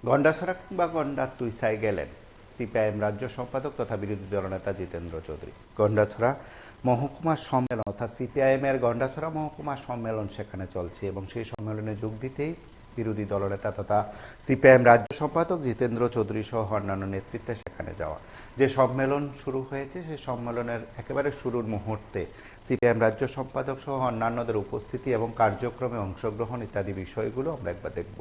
গন্ডাছড়া কিংবা গন্ডার তুইসায় গেলেন সিপিআইএম রাজ্য সম্পাদক তথা বিরোধী দলনেতা জিতেন্দ্র চৌধুরী। গন্ডাছড়া মহকুমা সম্মেলন অর্থাৎ সিপিআইএম এর গন্ডাছড়া মহকুমা সম্মেলন সেখানে চলছে এবং সেই সম্মেলনে যোগ দিতেই বিরোধী দলনেতা তথা সিপিআইএম রাজ্য সম্পাদক জিতেন্দ্র চৌধুরী সহ অন্যান্য নেতৃত্বে সেখানে যাওয়া। যে সম্মেলন শুরু হয়েছে সেই সম্মেলনের একেবারে শুরুর মুহূর্তে সিপিআইএম রাজ্য সম্পাদক সহ অন্যান্যদের উপস্থিতি এবং কার্যক্রমে অংশগ্রহণ ইত্যাদি বিষয়গুলো আমরা একবার দেখব।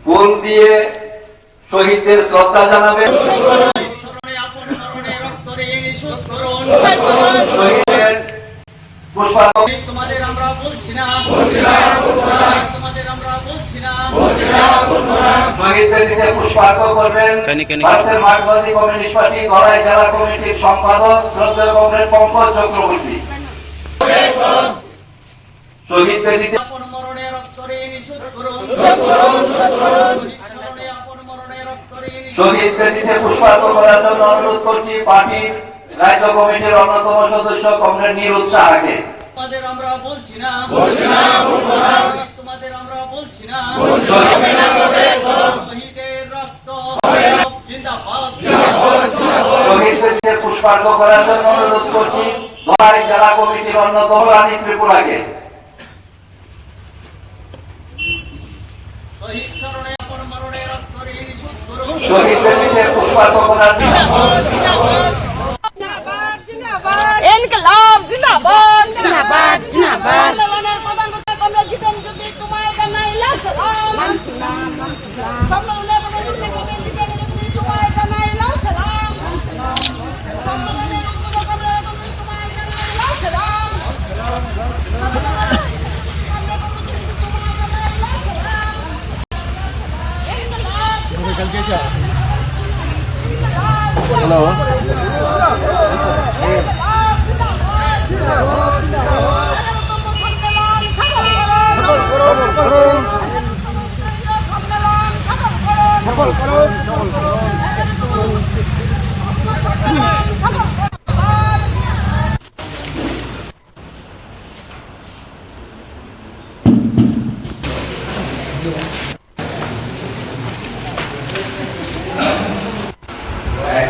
ফুল দিয়ে শহীদদের শ্রদ্ধা জানাবেন। তোমাদের আমরা বলছি না, তোমাদের আমরা বলছি না। শহীদদের দিকে পুষ্পার্ঘ করবেন ভারতের মার্কসবাদী কমিউনিস্ট পার্টি ধলাই জেলা কমিটির সম্পাদক শ্রদ্ধেয় কমরেড পঙ্কজ চক্রবর্তী। শহীদদের দিকে আপন মরণে রক্তরে নিষেধ করুন, আপন মরণে রক্তরে শহীদদের দিকে পুষ্পার্ঘ করার জন্য অনুরোধ করছি পার্টির রাজ্য কমিটির অন্যতম সদস্য কমরেড নীরজ সাহাকে। তোমাদের আমরা বলছি না, তোমাদের আমরা বলছি না। শহীদের রক্ত জিন্দাবাদ। শহীদদের দিকে পুষ্পার্ঘ করার জন্য অনুরোধ করছি ধলাই জেলা কমিটির অন্যতম রানী ত্রিপুরাকে। শহীদ স্মরণে আপন মরণে রক্তরে নিষেধ করুন। শহীদদের দিকে পুষ্পার্ঘ করার জন্য ইনকলাব জিন্দাবাদ জিন্দাবাদ জিন্দাবাদ। সম্মেলনের প্রধান বক্তা কমরেড জিতেন্দ্র চৌধুরী তোমায় জানাই লাখ সালাম। সম্মেলনের প্রধান বক্তা কমরেড জিতেন্দ্র চৌধুরী তোমায় জানাই লাখ সালাম। সম্মেলনের উদ্বোধক কমরেড তোমায় জানাই লাখ সালাম।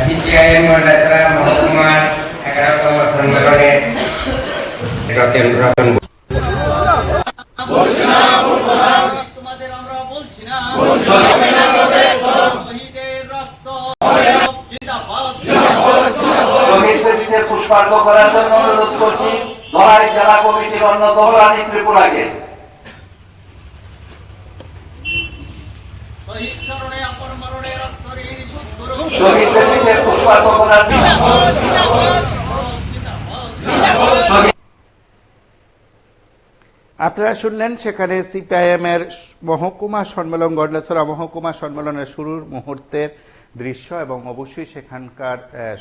সিপিআইএম গন্ডাছড়া মহকুমার 11তম সম্মেলনে তোমাদের আমরা বলছি না, শহীদের রক্ত জিন্দাবাদ। শহীদদের দিকে পুষ্পার্ঘ করার জন্য অনুরোধ করছি ধলাই জেলা কমিটির অন্যতম রানী ত্রিপুরাকে। শহীদ স্মরণে আপন মরণে রক্তরে নিষেধ করুন। শহীদদের দিকে পুষ্পার্ঘ করার জন্য আপনারা শুনলেন সেখানে সিপিআইএম এর মহকুমা সম্মেলন গন্ডাছড়া মহকুমা সম্মেলনের শুরুর মুহূর্তের দৃশ্য এবং অবশ্যই সেখানকার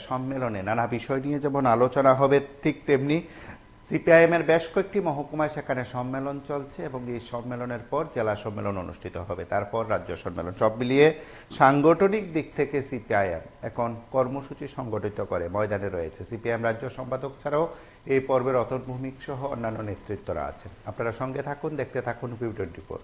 সম্মেলনে নানা বিষয় নিয়ে যেমন আলোচনা হবে ঠিক তেমনি সিপিআইএম এর বেশ কয়েকটি মহকুমায় সেখানে সম্মেলন চলছে এবং এই সম্মেলনের পর জেলা সম্মেলন অনুষ্ঠিত হবে, তারপর রাজ্য সম্মেলন। সব মিলিয়ে সাংগঠনিক দিক থেকে সিপিআইএম এখন কর্মসূচি সংগঠিত করে ময়দানে রয়েছে। সিপিআইএম রাজ্য সম্পাদক ছাড়াও এই পর্বের অতন ভৌমিক সহ অন্যান্য নেতৃত্বরা আছেন। আপনারা সঙ্গে থাকুন, দেখতে থাকুন ভিউ 24।